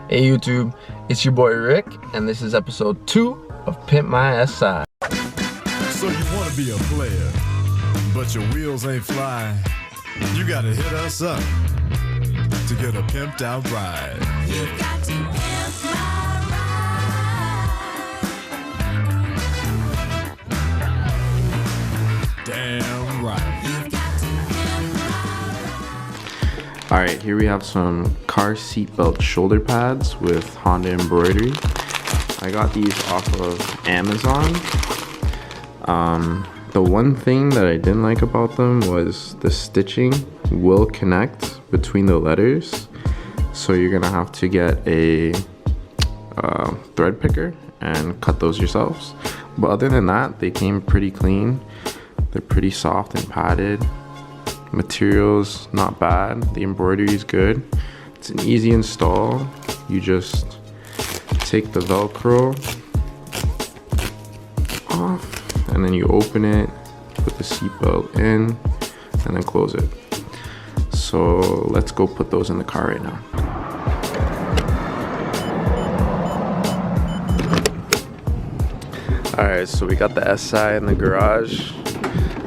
Hey YouTube, it's your boy Rick, and this is episode 2 of Pimp My SI. So you want to be a player, but your wheels ain't flying. You gotta hit us up to get a pimped out ride. You've got to pimp my ride. Damn right. You've got to pimp my ride. Alright, here we have some car seatbelt shoulder pads with Honda embroidery. I got these off of Amazon. The one thing that I didn't like about them was the stitching will connect between the letters, so you're gonna have to get a thread picker and cut those yourselves. But other than that, they came pretty clean. They're pretty soft and padded. Materials not bad. The embroidery is good. It's an easy install. You just take the Velcro off, and then you open it, put the seatbelt in, and then close it. So let's go put those in the car right now. Alright, so we got the SI in the garage.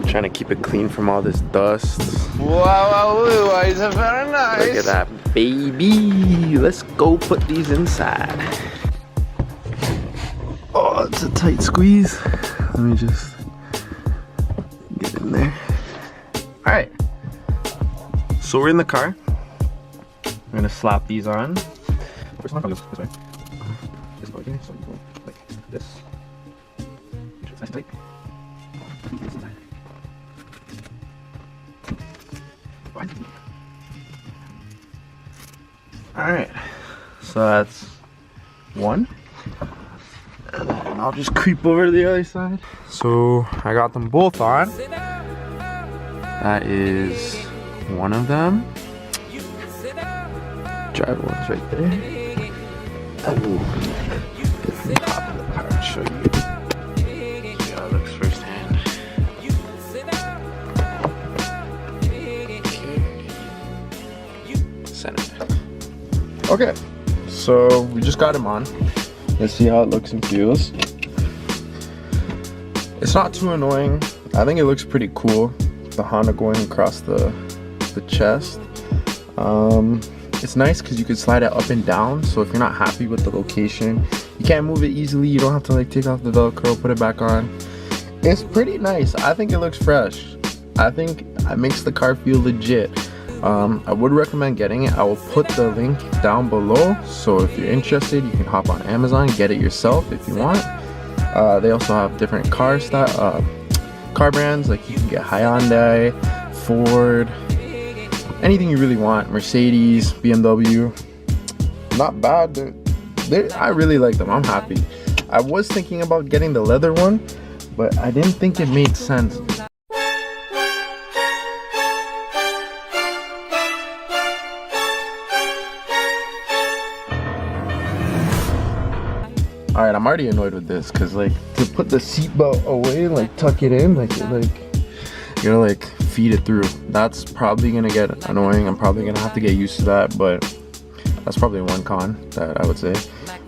Trying to keep it clean from all this dust. Wow, it's very nice. Look at that, baby. Let's go put these inside. Oh, it's a tight squeeze. Let me just get in there. All right. So we're in the car. We're gonna slap these on. First one, this way. This way, so you go like this. Nice and tight. Alright, so that's one. And then I'll just creep over to the other side. So I got them both on. That is one of them. Driver one's right there. Oh, get from the top of the car and show you. See how it looks firsthand. Okay. Center. Okay, so we just got him on. Let's see how it looks and feels. It's not too annoying. I think it looks pretty cool. The Honda going across the chest. It's nice because you can slide it up and down. So if you're not happy with the location, you can't move it easily. You don't have to like take off the Velcro, put it back on. It's pretty nice. I think it looks fresh. I think it makes the car feel legit. I would recommend getting it. I will put the link down below, so if you're interested, you can hop on Amazon, get it yourself if you want. They also have different car brands, like you can get Hyundai, Ford, anything you really want. Mercedes, BMW, not bad. I really like them. I'm happy. I was thinking about getting the leather one, but I didn't think it made sense. Alright, I'm already annoyed with this because like to put the seatbelt away, like tuck it in, like you're gonna like feed it through. That's probably gonna get annoying. I'm probably gonna have to get used to that, but that's probably one con that I would say.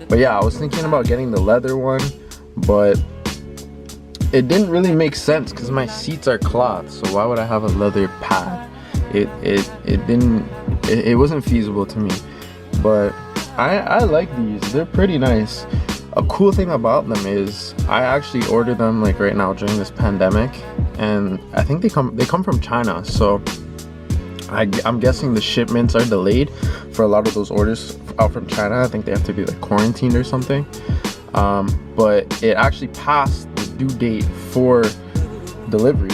But yeah, I was thinking about getting the leather one, but it didn't really make sense because my seats are cloth, so why would I have a leather pad? It wasn't feasible to me. But I like these. They're pretty nice. A cool thing about them is I actually ordered them like right now during this pandemic, and I think they come from China, so I'm guessing the shipments are delayed for a lot of those orders out from China. I think they have to be like quarantined or something, but it actually passed the due date for delivery.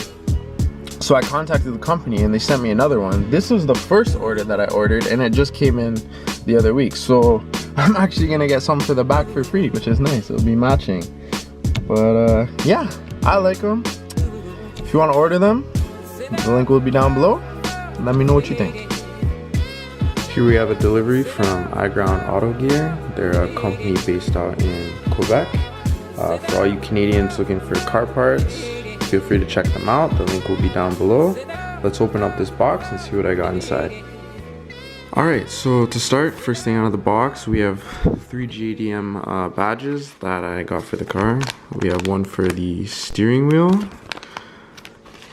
So I contacted the company and they sent me another one. This was the first order that I ordered, and it just came in the other week, so I'm actually gonna get some for the back for free, which is nice. It'll be matching. But yeah, I like them. If you want to order them, the link will be down below. Let me know what you think. Here we have a delivery from iGround Auto Gear. They're a company based out in Quebec. For all you Canadians looking for car parts, feel free to check them out. The link will be down below. Let's open up this box and see what I got inside. Alright, so to start, first thing out of the box, we have 3 JDM badges that I got for the car. We have one for the steering wheel.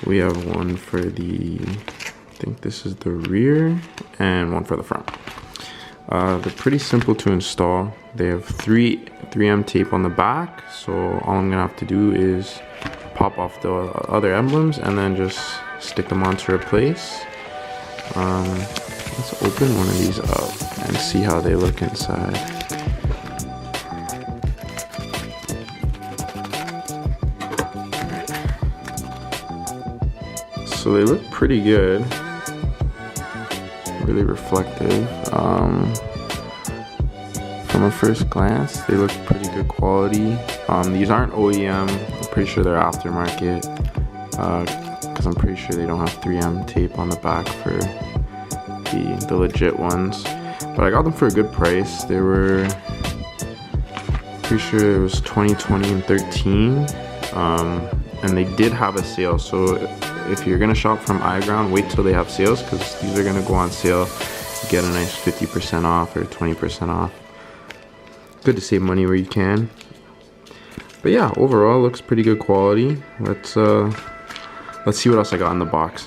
We have one for the, I think this is the rear, and one for the front. They're pretty simple to install. They have 3M tape on the back, so all I'm gonna have to do is pop off the other emblems and then just stick them onto a place. Let's open one of these up and see how they look inside. So they look pretty good, really reflective. From a first glance, they look pretty good quality. These aren't OEM, I'm pretty sure they're aftermarket, because I'm pretty sure they don't have 3M tape on the back for the legit ones. But I got them for a good price. They were, pretty sure it was 20, 20, and 13. And they did have a sale, so if you're gonna shop from iGround, wait till they have sales, because these are gonna go on sale. Get a nice 50% off or 20% off. Good to save money where you can. But yeah, overall looks pretty good quality. Let's see what else I got in the box.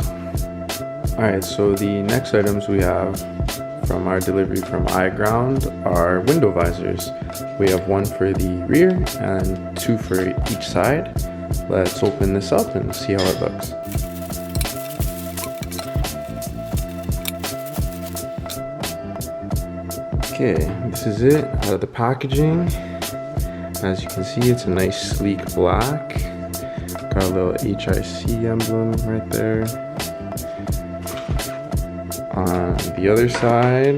Alright, so the next items we have from our delivery from iGround are window visors. We have one for the rear and 2 for each side. Let's open this up and see how it looks. Okay, this is it out of the packaging. As you can see, it's a nice sleek black. Got a little HIC emblem right there. On the other side,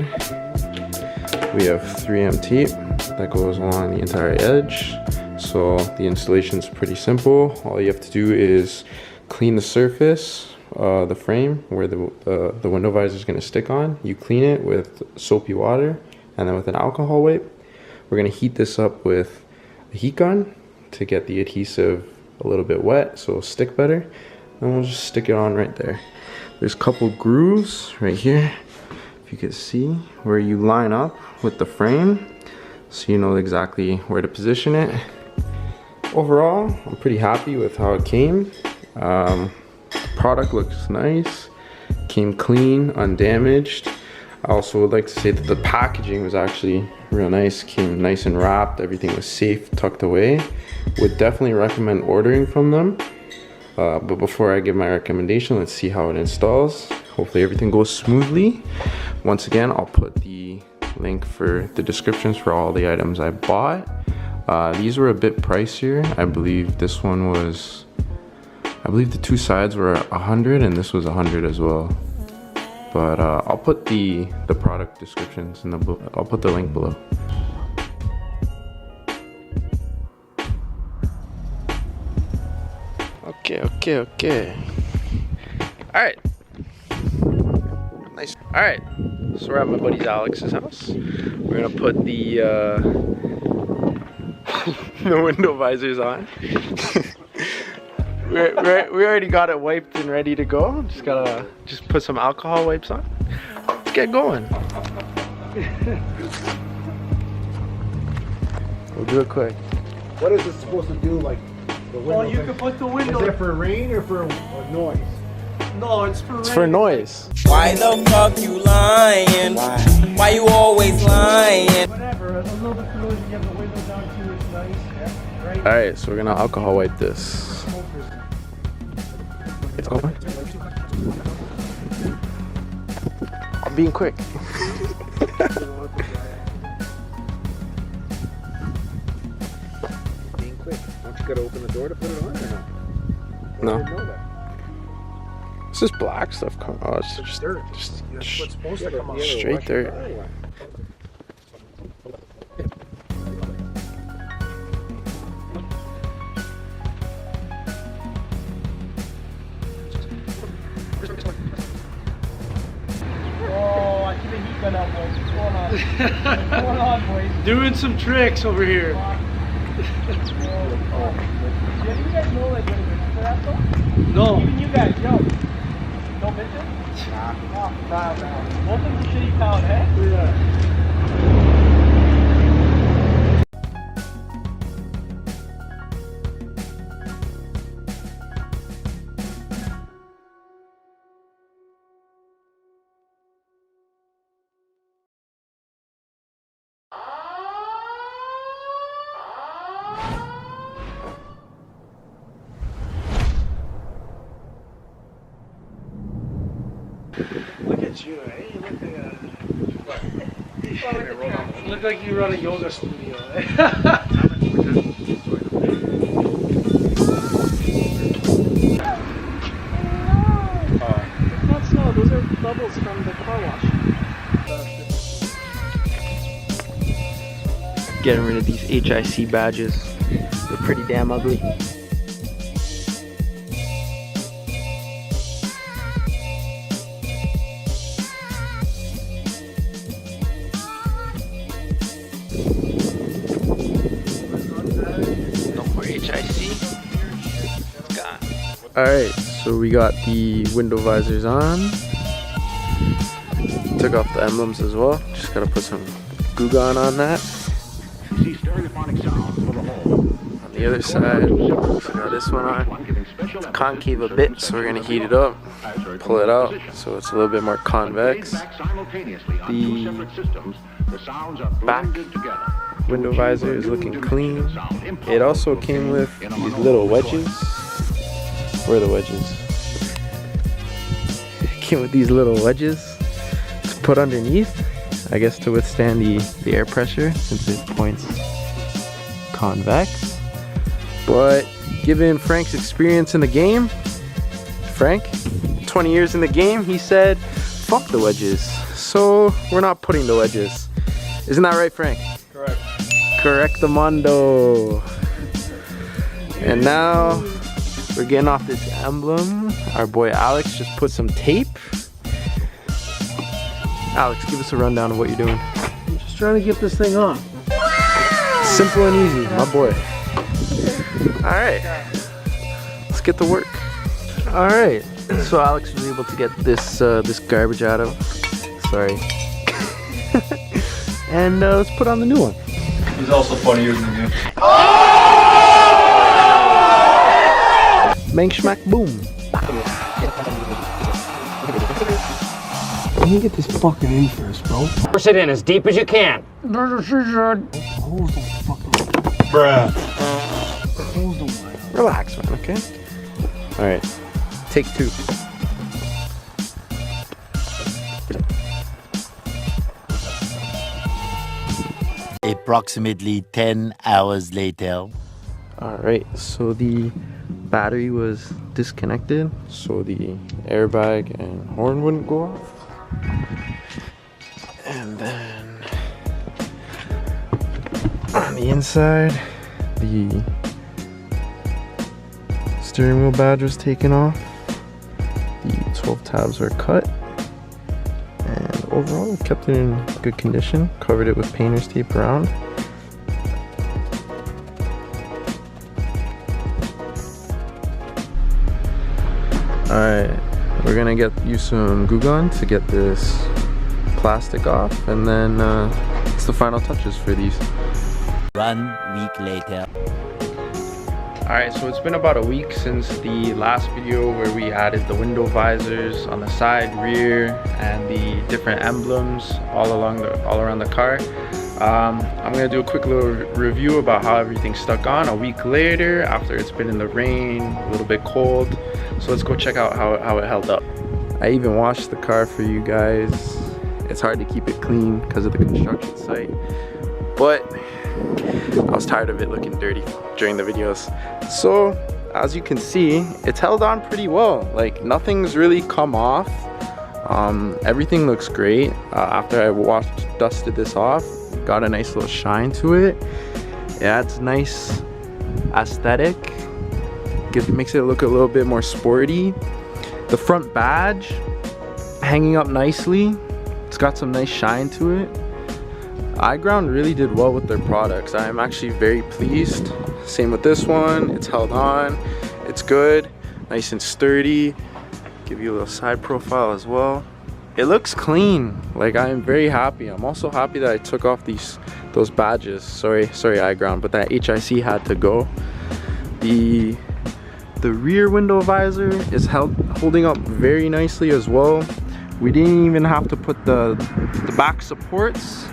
we have 3M tape that goes along the entire edge. So the installation is pretty simple. All you have to do is clean the surface, the frame where the window visor is going to stick on. You clean it with soapy water and then with an alcohol wipe. We're going to heat this up with a heat gun to get the adhesive a little bit wet so it'll stick better. And we'll just stick it on right there. There's a couple grooves right here, if you can see, where you line up with the frame so you know exactly where to position it. Overall, I'm pretty happy with how it came. The product looks nice, came clean, undamaged. I also would like to say that the packaging was actually real nice, came nice and wrapped, everything was safe, tucked away. Would definitely recommend ordering from them. But before I give my recommendation, let's see how it installs. Hopefully everything goes smoothly. Once again, I'll put the link for the descriptions for all the items I bought. These were a bit pricier. I believe this one was, I believe the 2 sides were 100 and this was 100 as well. But I'll put the product descriptions in I'll put the link below. Okay. All right. Nice. All right. So we're at my buddy Alex's house. We're gonna put the the window visors on. we already got it wiped and ready to go. Just gotta put some alcohol wipes on. Let's get going. We'll do it quick. What is it supposed to do? Like the window? Well, you can put the window. Is it for rain or for noise? No, it's for rain. It's for noise. Why the fuck you lying? Why you always lying? Whatever, a little bit for noise. You have the window down too. It's nice. Yeah, right. All right, so we're gonna alcohol wipe this. I'm being quick. Being quick. Don't you gotta open the door to put it on or no? No. I didn't know that. It's just black stuff coming. Oh, it's just Dirt. That's what's supposed to come out. straight dirt. Oh, I see the heat gun out, boys. What's going on? What's going on, boys? Doing some tricks over here. Yeah, you guys know like what it is for that though? No. Even you guys, yo. No bitches? Welcome to Shitty Town, eh? Yeah. Look at you, eh? You look like you run a yoga studio, eh? It's not snow, those are bubbles from the car wash. Getting rid of these HIC badges. They're pretty damn ugly. No more HIC. It's gone. Alright, so we got the window visors on. Took off the emblems as well. Just gotta put some Goo Gone on that. On the other side, we got this one on. It's concave a bit, so we're gonna heat it up, pull it out, so it's a little bit more convex. The back window visor is looking clean. It also came with these little wedges. Where are the wedges? It came with these little wedges to put underneath, I guess to withstand the air pressure since it points convex. But given Frank's experience in the game, Frank, 20 years in the game, he said, fuck the wedges. So we're not putting the wedges. Isn't that right, Frank? Correct. Correctamundo. And now we're getting off this emblem. Our boy Alex just put some tape. Alex, give us a rundown of what you're doing. I'm just trying to get this thing on. Simple and easy, my boy. Alright, let's get to work. Alright, so Alex was able to get this this garbage out of. Sorry. And let's put on the new one. He's also funnier than you. Bang schmack boom. Let me get this fucking in first, bro. Push it in as deep as you can. Bruh. Relax, man, okay? Alright, take two. Approximately 10 hours later. Alright, so the battery was disconnected, so the airbag and horn wouldn't go off. And then on the inside, the steering wheel badge was taken off. The 12 tabs were cut. And overall, it kept it in good condition. Covered it with painter's tape around. Alright, we're gonna get you some Goo Gone to get this plastic off, and then it's the final touches for these. 1 week later. Alright, so it's been about a week since the last video where we added the window visors on the side, rear, and the different emblems all around the car. I'm gonna do a quick little review about how everything stuck on a week later after it's been in the rain, a little bit cold. So let's go check out how it held up. I even washed the car for you guys. It's hard to keep it clean because of the construction site, but I was tired of it looking dirty during the videos. So as you can see, it's held on pretty well. Like nothing's really come off. Everything looks great. After I dusted this off, got a nice little shine to it. It adds nice aesthetic. Makes it look a little bit more sporty. The front badge hanging up nicely. It's got some nice shine to it. iGround really did well with their products. I'm actually very pleased. Same with this one. It's held on. It's good. Nice and sturdy. Give you a little side profile as well. It looks clean. Like, I'm very happy. I'm also happy that I took off those badges. Sorry iGround, but that HIC had to go. The rear window visor is holding up very nicely as well. We didn't even have to put the back supports.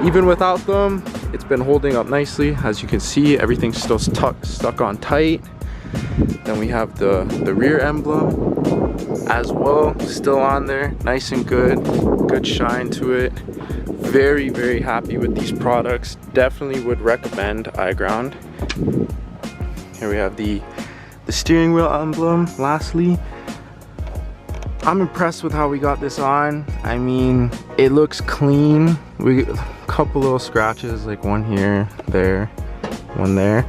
Even without them, it's been holding up nicely. As you can see, everything's still stuck on tight. Then we have the rear emblem as well, still on there, nice and good shine to it. Very, very happy with these products. Definitely would recommend iGround. Here we have the steering wheel emblem. Lastly, I'm impressed with how we got this on. I mean, it looks clean. A couple little scratches, like one here, there, one there,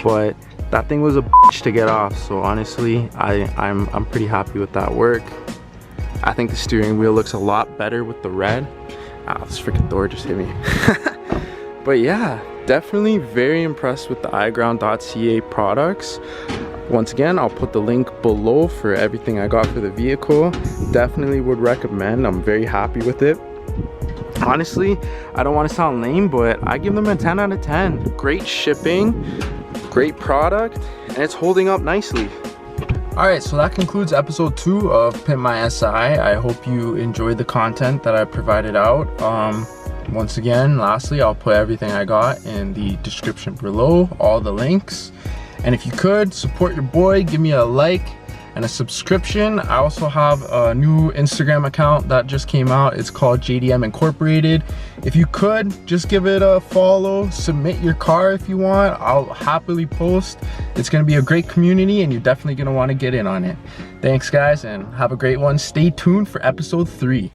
but that thing was a bitch to get off. So honestly, I'm pretty happy with that work. I think the steering wheel looks a lot better with the red. Ah, this freaking door just hit me. But yeah, definitely very impressed with the iGround.ca products. Once again, I'll put the link below for everything I got for the vehicle. Definitely would recommend. I'm very happy with it. Honestly, I don't want to sound lame, but I give them a 10 out of 10. Great shipping, great product, and it's holding up nicely. Alright, so that concludes episode 2 of Pimp My SI. I hope you enjoyed the content that I provided out. Once again, lastly, I'll put everything I got in the description below, all the links. And if you could, support your boy, give me a like and a subscription. I also have a new Instagram account that just came out. It's called JDM Incorporated. If you could, just give it a follow, submit your car if you want. I'll happily post. It's gonna be a great community and you're definitely gonna wanna get in on it. Thanks guys, and have a great one. Stay tuned for episode 3.